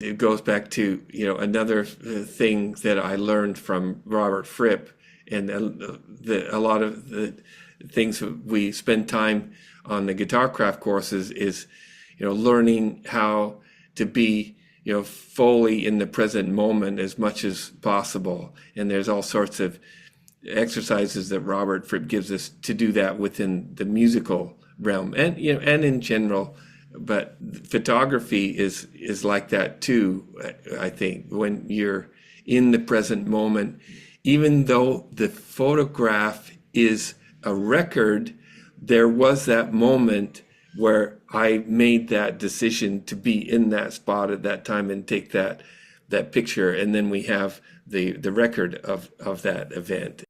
it goes back to, another thing that I learned from Robert Fripp, and a lot of the things that we spend time on the guitar craft courses is, learning how to be, fully in the present moment as much as possible. And there's all sorts of exercises that Robert Fripp gives us to do that within the musical realm, and and in general. But photography is like that too. I think when you're in the present moment, even though the photograph is a record, there was that moment where I made that decision to be in that spot at that time and take that picture, and then we have the record of that event.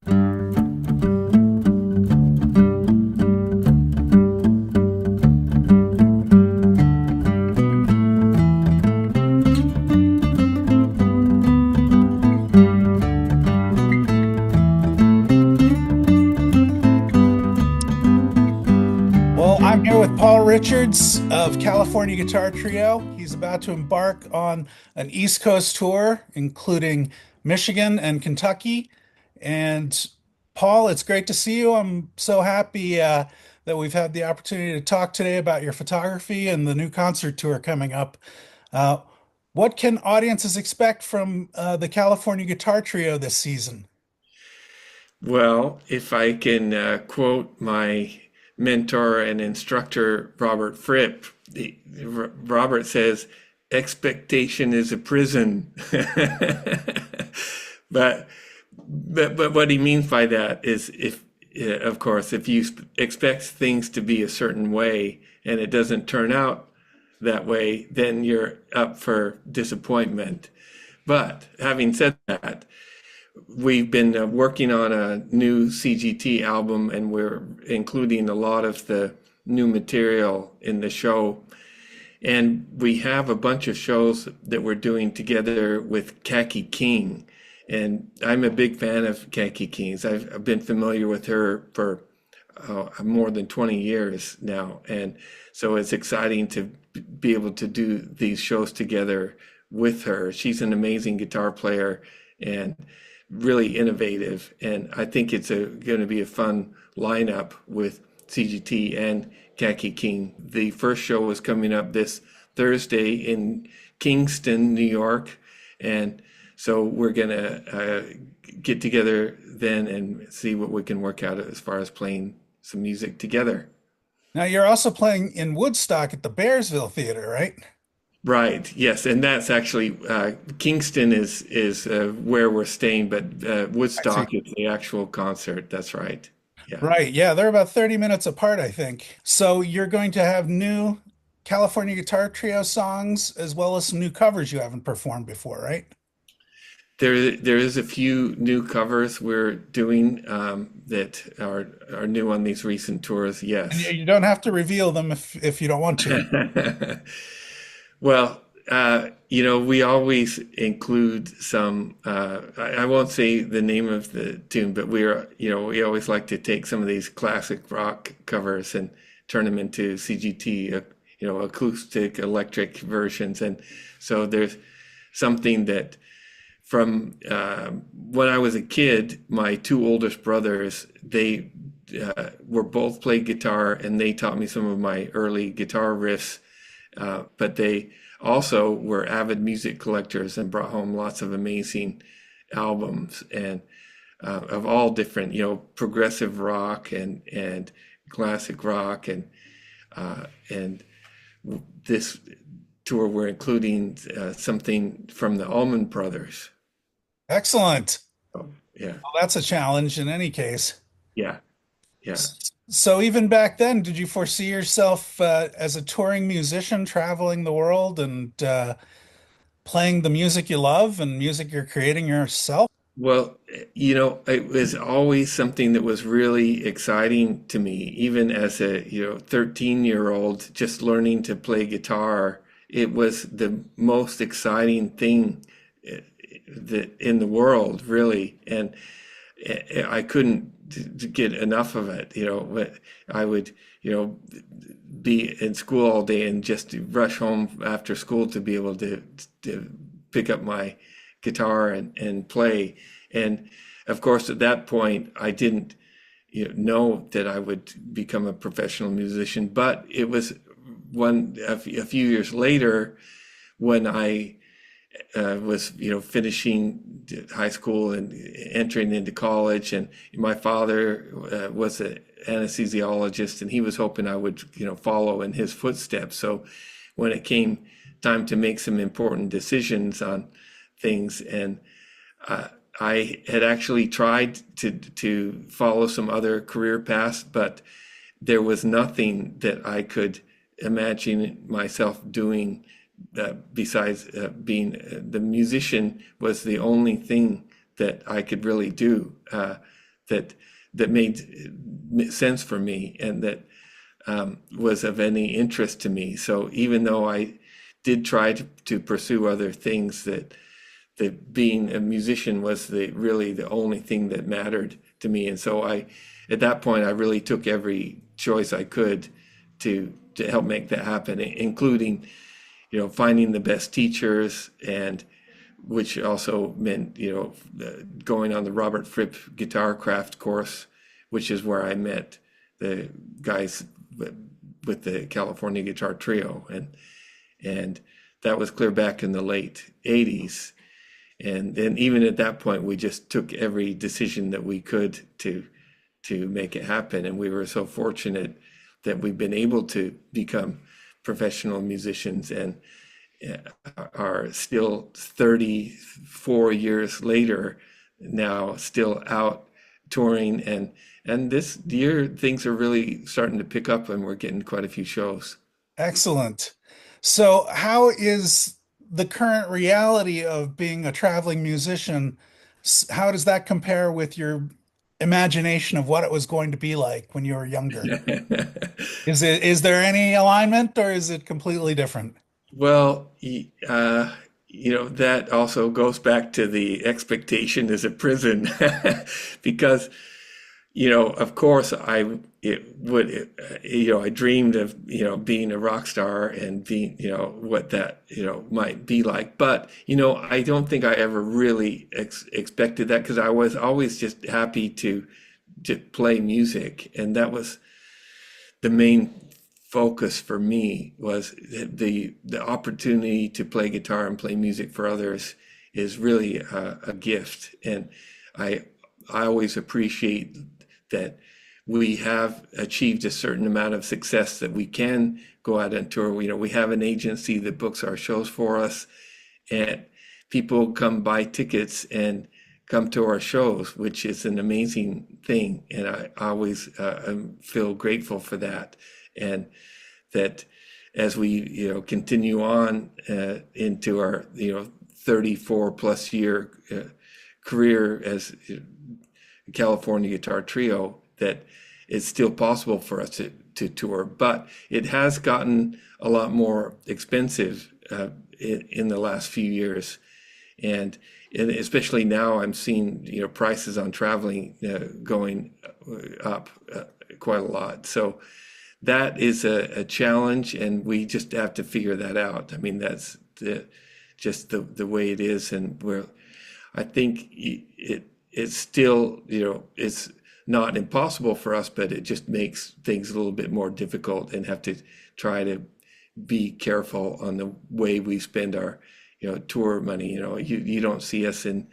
Well, I'm here with Paul Richards of California Guitar Trio. He's about to embark on an East Coast tour, including Michigan and Kentucky. And Paul, it's great to see you. I'm so happy that we've had the opportunity to talk today about your photography and the new concert tour coming up. Uh, what can audiences expect from the California Guitar Trio this season? Well, if I can quote my mentor and instructor, Robert Fripp, Robert says, expectation is a prison. But, but what he means by that is if, of course, if you expect things to be a certain way and it doesn't turn out that way, then you're up for disappointment. But having said that, we've been working on a new CGT album, and we're including a lot of the new material in the show. And we have a bunch of shows that we're doing together with Kaki King. And I'm a big fan of Kaki King's. I've been familiar with her for more than 20 years now. And so it's exciting to be able to do these shows together with her. She's an amazing guitar player and really innovative, and I think it's going to be a fun lineup with CGT and Kaki King. The first show is coming up this Thursday in Kingston, New York, and so we're going to get together then and see what we can work out as far as playing some music together. Now, you're also playing in Woodstock at the Bearsville Theater, right? Right. Yes, and that's actually Kingston is where we're staying, but I see. Woodstock is the actual concert. That's right. Yeah. Right. Yeah, they're about 30 minutes apart, I think. So you're going to have new California Guitar Trio songs as well as some new covers you haven't performed before, right? There is a few new covers we're doing that are new on these recent tours. And you Yes. you don't have to reveal them if you don't want to. Well, we always include some, I won't say the name of the tune, but we always like to take some of these classic rock covers and turn them into CGT, acoustic, electric versions. And so there's something that from when I was a kid, my two oldest brothers, they were both played guitar, and they taught me some of my early guitar riffs, but they also were avid music collectors and brought home lots of amazing albums and of all different, progressive rock and classic rock and this tour we're including something from the Allman Brothers. Excellent. Oh, yeah, Well, that's a challenge in any case. yeah, yeah. So even back then, did you foresee yourself as a touring musician traveling the world and playing the music you love and music you're creating yourself? Well, it was always something that was really exciting to me, even as a, 13-year-old, just learning to play guitar. It was the most exciting thing that in the world, really. And I couldn't get enough of it, but I would, be in school all day and just to rush home after school to be able to pick up my guitar and play. And of course, at that point, I didn't know that I would become a professional musician, but it was a few years later when I was finishing high school and entering into college, and my father was an anesthesiologist, and he was hoping I would follow in his footsteps. So when it came time to make some important decisions on things, and I had actually tried to follow some other career paths, but there was nothing that I could imagine myself doing besides being the musician was the only thing that I could really do that made sense for me and that was of any interest to me. So even though I did try to pursue other things, that being a musician was really the only thing that mattered to me. And so at that point, I really took every choice I could to help make that happen, including finding the best teachers, and which also meant going on the Robert Fripp guitar craft course, which is where I met the guys with the California Guitar Trio, and that was clear back in the late 80s. And then even at that point, we just took every decision that we could to make it happen. And we were so fortunate that we've been able to become professional musicians and are still 34 years later now still out touring, and this year things are really starting to pick up and we're getting quite a few shows. Excellent. So, how is the current reality of being a traveling musician? How does that compare with your imagination of what it was going to be like when you were younger? Is there any alignment or is it completely different? Well, that also goes back to the expectation is a prison because of course, I dreamed of, being a rock star and being, what that, might be like. But, I don't think I ever really expected that because I was always just happy to play music. And that was the main focus for me was the opportunity to play guitar and play music for others is really a gift. And I, I always appreciate that we have achieved a certain amount of success that we can go out on tour. We have an agency that books our shows for us, and people come buy tickets and come to our shows, which is an amazing thing. And I always feel grateful for that. And that as we, continue on into our, 34 plus year career as California Guitar Trio, that it's still possible for us to tour, but it has gotten a lot more expensive in the last few years, and especially now I'm seeing prices on traveling going up quite a lot. So that is a challenge, and we just have to figure that out. I mean, that's just the way it is, and I think it's still, it's not impossible for us, but it just makes things a little bit more difficult and have to try to be careful on the way we spend our, tour money. You don't see us in,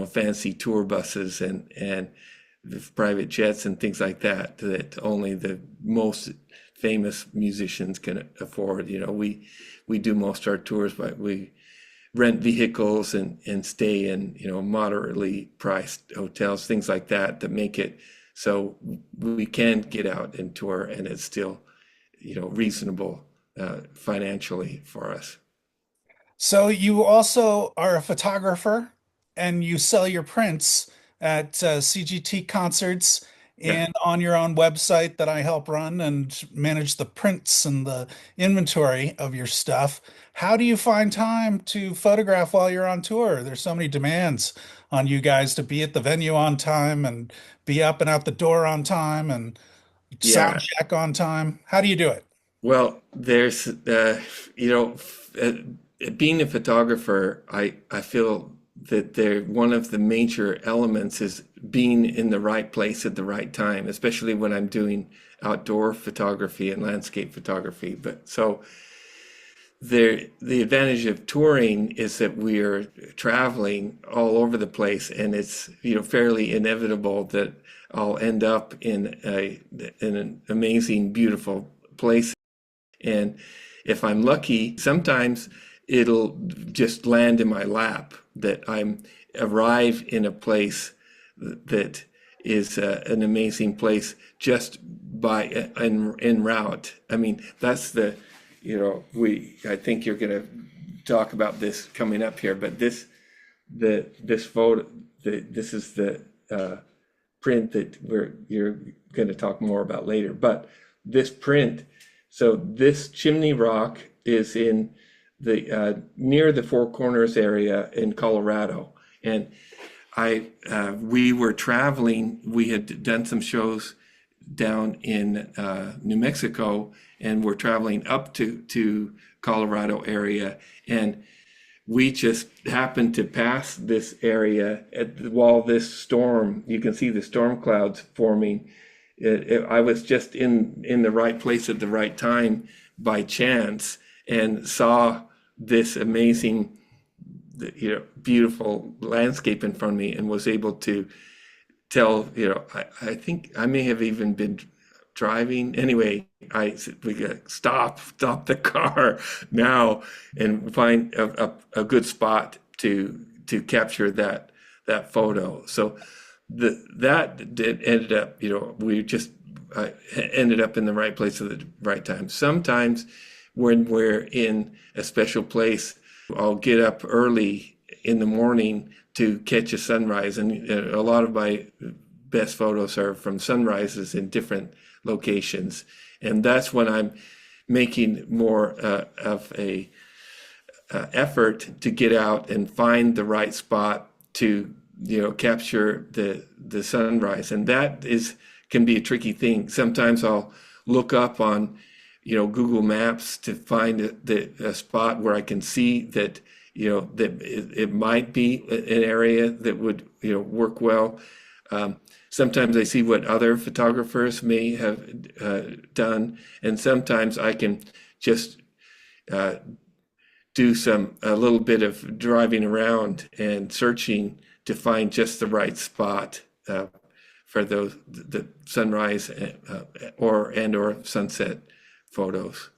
fancy tour buses and private jets and things like that only the most famous musicians can afford. We do most of our tours, but we rent vehicles and stay in, moderately priced hotels, things like that make it so we can get out and tour and it's still, reasonable financially for us. So you also are a photographer and you sell your prints at CGT concerts Yeah. and on your own website that I help run and manage the prints and the inventory of your stuff. How do you find time to photograph while you're on tour? There's so many demands on you guys to be at the venue on time and be up and out the door on time and sound Yeah. check on time. How do you do it? Well, there's, you know, being a photographer, I feel that one of the major elements is being in the right place at the right time, especially when I'm doing outdoor photography and landscape photography. But so the advantage of touring is that we are traveling all over the place, and it's, you know, fairly inevitable that I'll end up in an amazing, beautiful place. And if I'm lucky, sometimes it'll just land in my lap that I'm arrive in a place that is an amazing place just by en route. I mean, that's the, you know, I think you're going to talk about this coming up here, but this photo, this is the print that you're going to talk more about later. But this print, so this chimney rock is in the near the Four Corners area in Colorado, and we were traveling. We had done some shows down in New Mexico, and we're traveling up to Colorado area, and we just happened to pass this area while this storm. You can see the storm clouds forming. I was just in the right place at the right time by chance and saw this amazing, you know, beautiful landscape in front of me and was able to tell, you know, I think I may have even been driving. Anyway, I said, we got stop the car now and find a good spot to capture that photo. So that did ended up, you know, we just ended up in the right place at the right time. Sometimes when we're in a special place, I'll get up early in the morning to catch a sunrise, and a lot of my best photos are from sunrises in different locations, and that's when I'm making more of a effort to get out and find the right spot to, you know, capture the sunrise, and that can be a tricky thing. Sometimes I'll look up on, you know, Google Maps to find a spot where I can see that, you know, that it might be an area that would, you know, work well. Sometimes I see what other photographers may have done, and sometimes I can just do a little bit of driving around and searching to find just the right spot for the sunrise or sunset photos.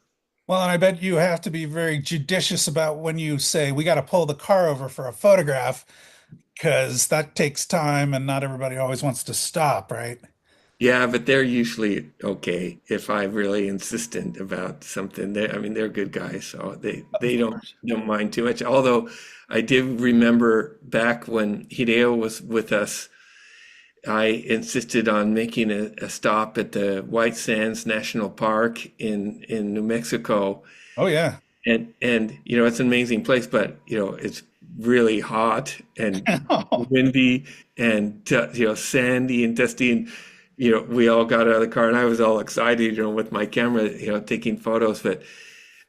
Well, and I bet you have to be very judicious about when you say we got to pull the car over for a photograph, because that takes time and not everybody always wants to stop, right? Yeah, but they're usually okay if I'm really insistent about something. I mean, they're good guys, so they Of course. don't mind too much. Although I did remember back when Hideo was with us, I insisted on making a stop at the White Sands National Park in New Mexico, Oh yeah. and you know, it's an amazing place, but you know, it's really hot and windy and you know, sandy and dusty, and you know, we all got out of the car and I was all excited, you know, with my camera, you know, taking photos. But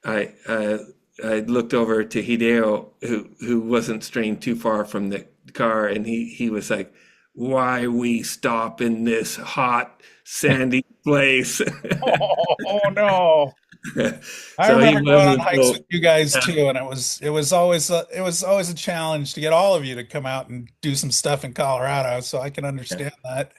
I I looked over to Hideo, who wasn't straying too far from the car, and he was like, "Why we stop in this hot sandy place?" Oh no. I So he remember going on wasn't hikes so. with you guys too, and it was always a challenge to get all of you to come out and do some stuff in Colorado, so I can Yeah, understand that.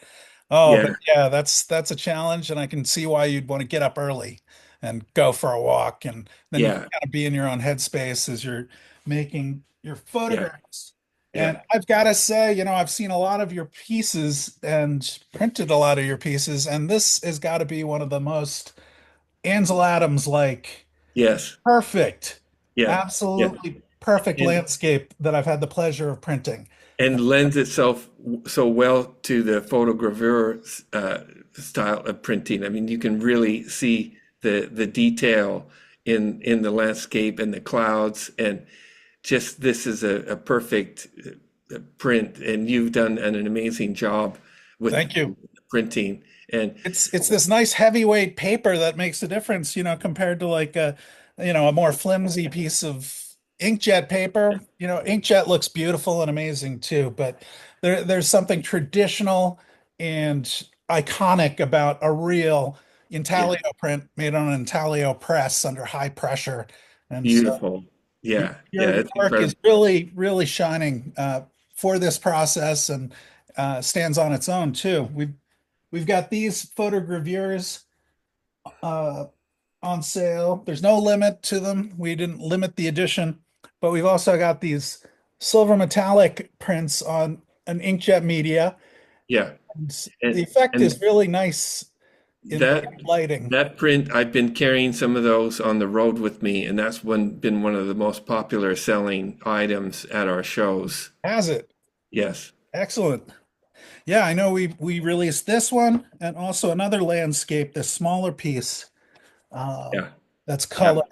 Oh, yeah, but yeah, that's a challenge, and I can see why you'd want to get up early and go for a walk, and then you can yeah, kind of be in your own headspace as you're making your yeah, photographs. And yeah. I've got to say, I've seen a lot of your pieces and printed a lot of your pieces, and this has got to be one of the most Ansel Adams like Yes, perfect, yeah, yeah. absolutely perfect And landscape that I've had the pleasure of printing. lends itself so well to the photogravure style of printing. I mean, you can really see the detail in the landscape and the clouds, and just this is a perfect print. And you've done an amazing job with Thank you. printing. And It's this nice heavyweight paper that makes a difference, compared to like a more flimsy piece of inkjet paper. Inkjet looks beautiful and amazing too, but there's something traditional and iconic about a real yeah, intaglio print made on an intaglio press under high pressure. And so beautiful. your Yeah, yeah, your it's work is incredible. really, really shining for this process and stands on its own too. We've got these photogravures uh, on sale. There's no limit to them. We didn't limit the edition, but we've also got these silver metallic prints on an inkjet media. Yeah. And the And effect is and really nice in bright that lighting. that print, I've been carrying some of those on the road with me, and that's been one of the most popular selling items at our shows. Has it? Yes. Excellent. Yeah, I know we released this one and also another landscape, this smaller piece Yeah. that's Yeah. color.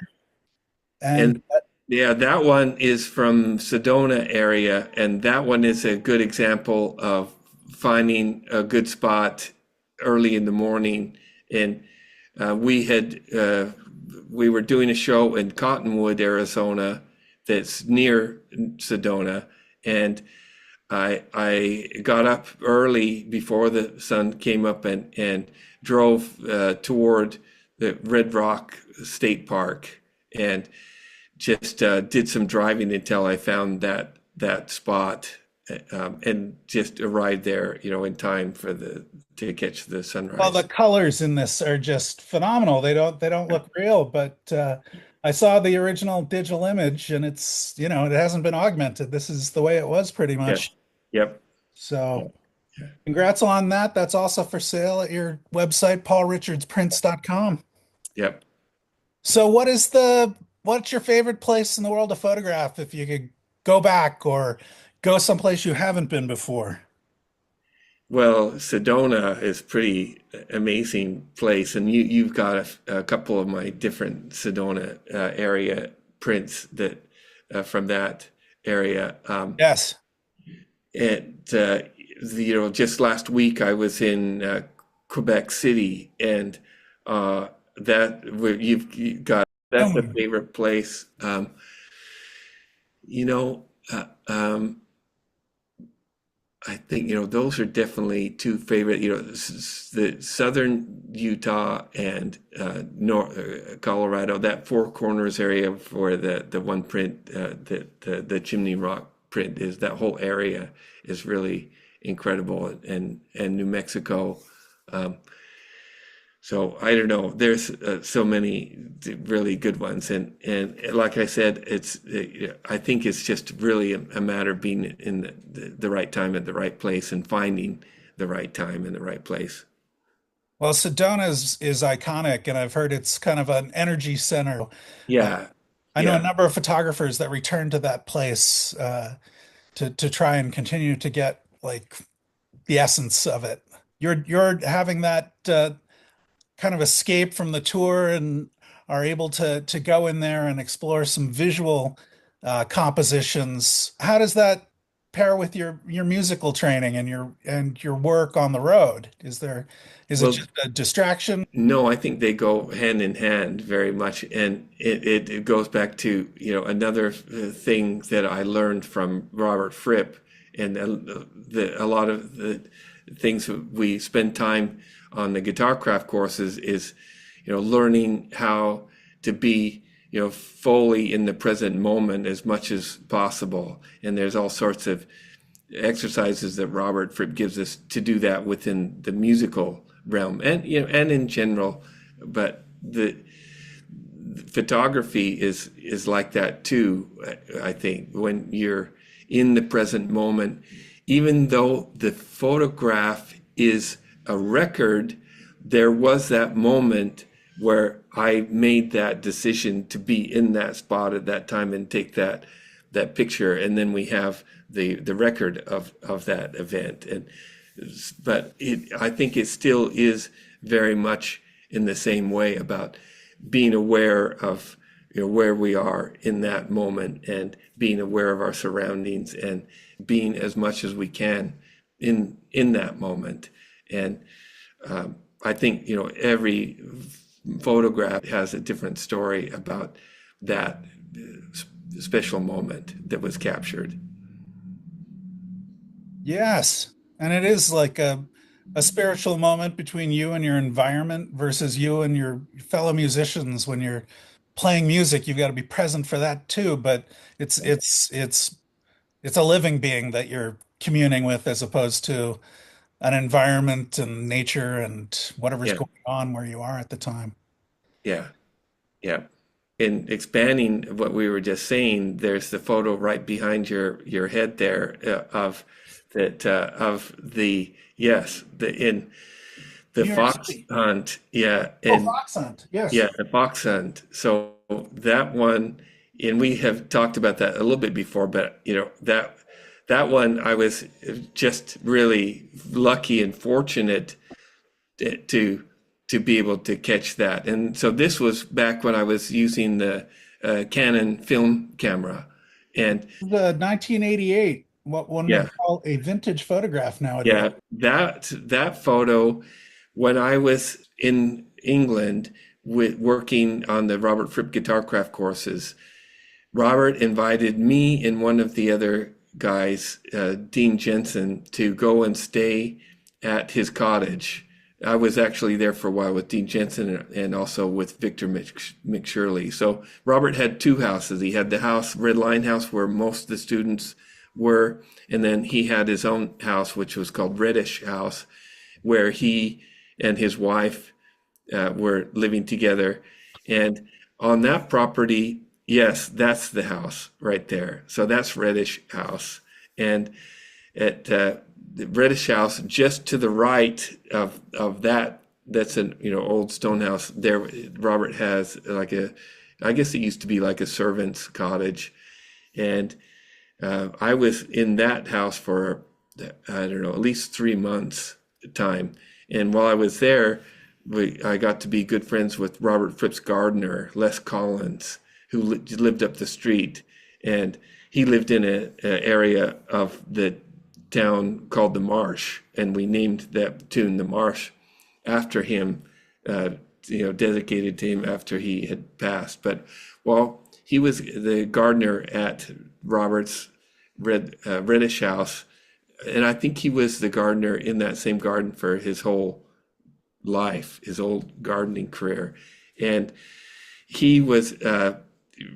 And And yeah, that one is from Sedona area, and that one is a good example of finding a good spot early in the morning. And we had we were doing a show in Cottonwood, Arizona, that's near Sedona, and I got up early before the sun came up and drove toward the Red Rock State Park and just did some driving until I found that spot and just arrived there, in time for the to catch the well, the sunrise. colors in this are just phenomenal. They don't look real, but I saw the original digital image and it hasn't been augmented. This is the way it was pretty Yes. much. Yep. So Yep. Yeah. congrats on that. That's also for sale at your website, paulrichardsprints.com. Yep. So what's your favorite place in the world to photograph if you could go back or go someplace you haven't been before? Well, Sedona is pretty amazing place, and you've got a couple of my different Sedona area prints that from that area. Yes. And just last week I was in Quebec City, and that where you got that's a Oh, favorite place. You know, uh, um, I think those are definitely two favorite. The southern Utah and North Colorado, that Four Corners area where the one print, the Chimney Rock print is. That whole area is really incredible, and New Mexico. Um, so I don't know. There's so many really good ones, and like I said, I think it's just really a matter of being in the right time at the right place and finding the right time and the right place. well, Sedona is iconic, and I've heard it's kind of an energy center. Uh, Yeah, I know a yeah. number of photographers that return to that place to try and continue to get like the essence of it. You're having that kind of escape from the tour and are able to go in there and explore some visual compositions. How does that pair with your musical training and your work on the road? Is it Well, just a distraction? no, I think they go hand in hand very much, and it goes back to another thing that I learned from Robert Fripp, and a lot of the things that we spend time on the guitar craft courses is learning how to be fully in the present moment as much as possible, and there's all sorts of exercises that Robert Fripp gives us to do that within the musical realm and in general, but the photography is like that too. I think when you're in the present moment, even though the photograph is a record, there was that moment where I made that decision to be in that spot at that time and take that picture, and then we have the record of that event. And but I think it still is very much in the same way about being aware of where we are in that moment and being aware of our surroundings and being as much as we can in that moment. And I think, every photograph has a different story about that special moment that was captured. Yes. And it is like a spiritual moment between you and your environment versus you and your fellow musicians. When you're playing music, you've got to be present for that too. But it's a living being that you're communing with as opposed to an environment and nature and whatever's Yeah, going on where you are at the time. yeah, yeah. In expanding what we were just saying, there's the photo right behind your head there of the yes the in the New York fox City. hunt, yeah, Oh, and fox hunt. Yes. yeah, the fox hunt. So that one, and we have talked about that a little bit before, but that one I was just really lucky and fortunate to to be able to catch that. And so this was back when I was using the Canon film camera, and The 1988, what one yeah, would call a vintage photograph nowadays. yeah, that photo when I was in England with working on the Robert Fripp Guitarcraft courses. Robert invited me and one of the other guys, Dean Jensen, to go and stay at his cottage. I was actually there for a while with Dean Jensen and also with Victor McShirley. So Robert had two houses. He had the house, Red Line House, where most of the students were, and then he had his own house, which was called Reddish House, where he and his wife were living together. And on that property, yes, that's the house right there. So that's Reddish House. And at the Reddish House, just to the right of that, that's an old stone house. There, Robert has like I guess it used to be like a servant's cottage, and I was in that house for I don't know at least 3 months time. And while I was there, I got to be good friends with Robert Fripp's gardener, Les Collins, who lived up the street, and he lived in a area of the town called the Marsh, and we named that tune the Marsh after him, uh, dedicated to him after he had passed. But well, he was the gardener at Robert's Reddish house, and I think he was the gardener in that same garden for his whole life, his old gardening career. And he was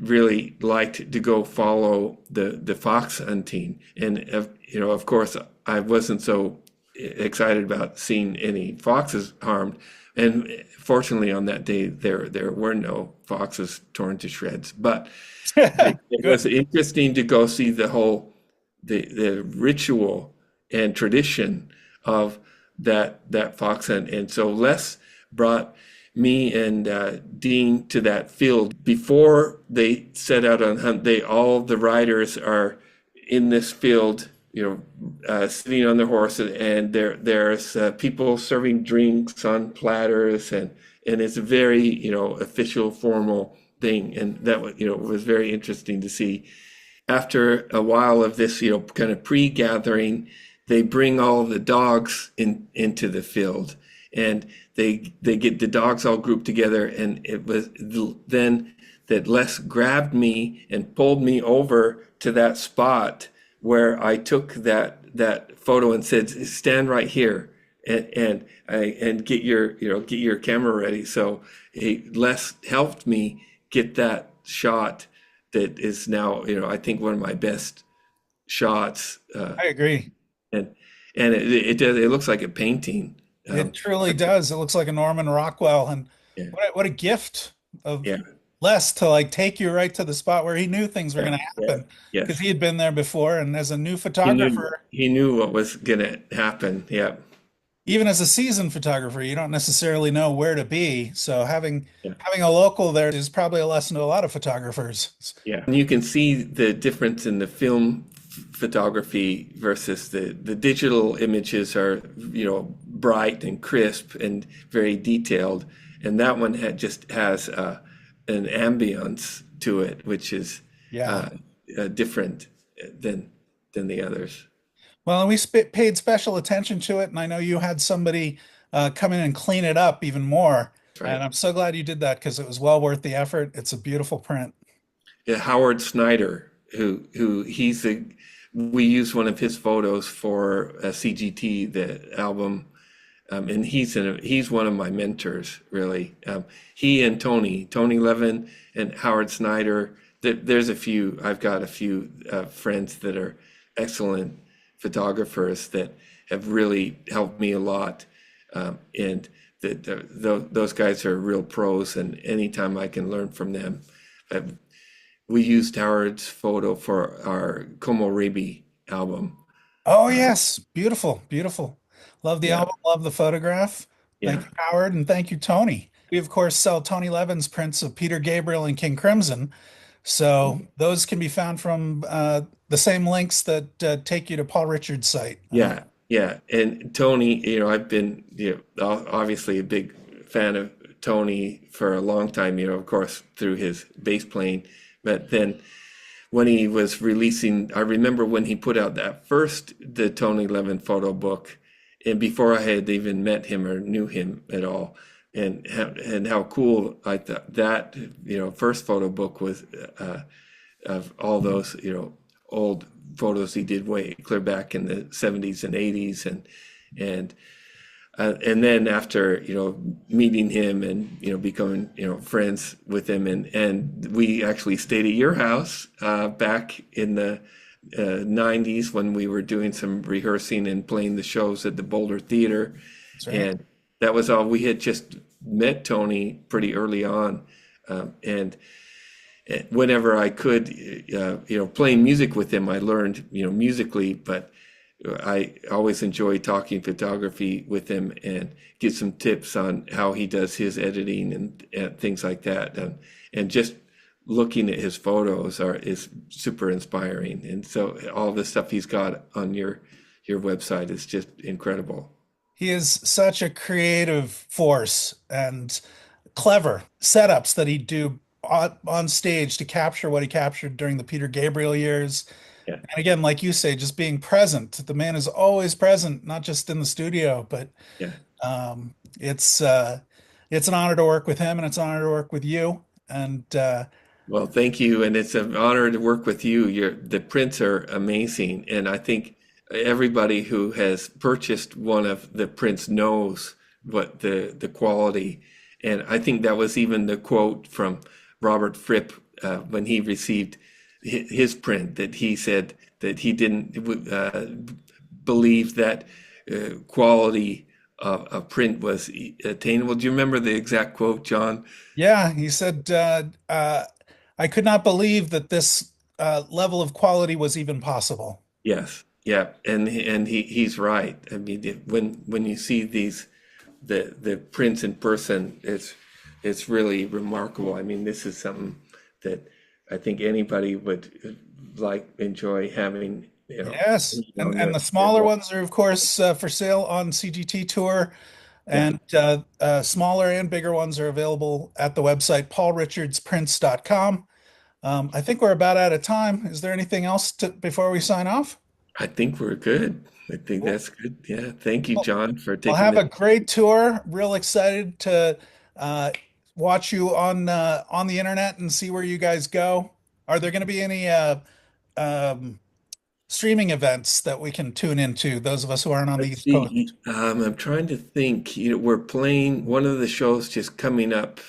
really liked to go follow the fox hunting. And of course, I wasn't so excited about seeing any foxes harmed. And fortunately, on that day, there were no foxes torn to shreds. But it Good. was interesting to go see the ritual and tradition of that fox hunt. And so Les brought me and Dean to that field before they set out on hunt. All the riders are in this field, sitting on their horses, and there's people serving drinks on platters, and it's a very official, formal thing, and that was very interesting to see. After a while of this, kind of pre-gathering, they bring all the dogs into the field, and they get the dogs all grouped together. And it was then that Les grabbed me and pulled me over to that spot where I took that photo and said, "Stand right here and get your camera ready." So Les helped me get that shot that is now, I think one of my best shots. I agree. And it looks like a painting. It truly does. It looks like a Norman Rockwell. And Yeah, what a gift of yeah, Les to like take you right to the spot where he knew things were yeah, going to yeah, happen because yes. he had been there before. And as a new He knew photographer, he knew what was gonna happen. Yeah, even as a seasoned photographer, you don't necessarily know where to be. So yeah, having a local there is probably a lesson to a lot of photographers. yeah. And you can see the difference in the film photography versus the digital images are, bright and crisp and very detailed, and that one just has an ambience to it, which is Yeah. uh, different than the others. Well, and we paid special attention to it, and I know you had somebody come in and clean it up even more. That's And right. I'm so glad you did that because it was well worth the effort. It's a beautiful print. Yeah, Howard Snyder, who he's the we used one of his photos for CGT, the album, and he's one of my mentors, really. He and Tony Levin and Howard Snyder. There's a few. I've got a few friends that are excellent photographers that have really helped me a lot, and those guys are real pros. And anytime I can learn from them, uh, we used Howard's photo for our Como Ribi album. Oh, Uh, yes. Beautiful. Beautiful. Love the yeah, album. Love the photograph. Thank yeah. you, Howard. And thank you, Tony. We, of course, sell Tony Levin's prints of Peter Gabriel and King Crimson. So those can be found from the same links that take you to Paul Richards' site. Yeah, yeah. And Tony, I've been, obviously a big fan of Tony for a long time, of course, through his bass playing. But then when he was releasing, I remember when he put out the Tony Levin photo book, and before I had even met him or knew him at all, and how cool I thought that, first photo book was, of all those, old photos he did way clear back in the 70s and 80s, and and then after meeting him and becoming friends with him, and we actually stayed at your house back in the 90s when we were doing some rehearsing and playing the shows at the Boulder Theater, That's right. and that was all. We had just met Tony pretty early on, and whenever I could, playing music with him, I learned, musically, but I always enjoy talking photography with him and get some tips on how he does his editing and things like that. And just looking at his photos is super inspiring. And so all the stuff he's got on your website is just incredible. He is such a creative force and clever setups that he'd do on stage to capture what he captured during the Peter Gabriel years. Yeah, And again, like you say, just being present. The man is always present, not just in the studio, but yeah. um, it's it's an honor to work with him, and it's an honor to work with you. And Well, thank you, and it's an honor to work with you. The prints are amazing, and I think everybody who has purchased one of the prints knows what the quality. And I think that was even the quote from Robert Fripp when he received his print, that he said that he didn't believe that quality of print was attainable. Do you remember the exact quote, John? yeah, he said, I could not believe that this level of quality was even possible. Yes, yeah, and he's right. I mean, when you see the prints in person, it's really remarkable. I mean, this is something that I think anybody would enjoy having, Yes, on and the their smaller wall. ones are, of course, for sale on CGT Tour, Yeah, and smaller and bigger ones are available at the website paulrichardsprints.com. I think we're about out of time. Is there anything else before we sign off? I think we're good. I think Cool. that's good. Yeah, thank you, Well, John, for well, taking have the. a great tour. Real excited to uh, watch you on the internet and see where you guys go. Are there going to be any um, streaming events that we can tune into, those of us who aren't on the Let's East Coast? see. I'm trying to think. We're playing one of the shows just coming up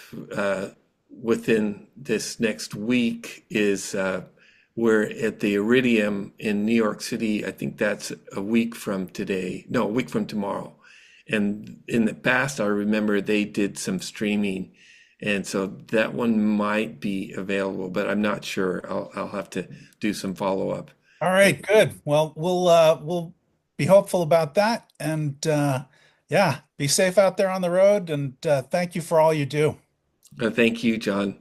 within this next week is we're at the Iridium in New York City. I think that's a week from today. No, a week from tomorrow. And in the past, I remember they did some streaming, and so that one might be available, but I'm not sure. I'll have to do some follow up. All right, good. Well, we'll be hopeful about that, and yeah, be safe out there on the road. And thank you for all you do. Thank you, John.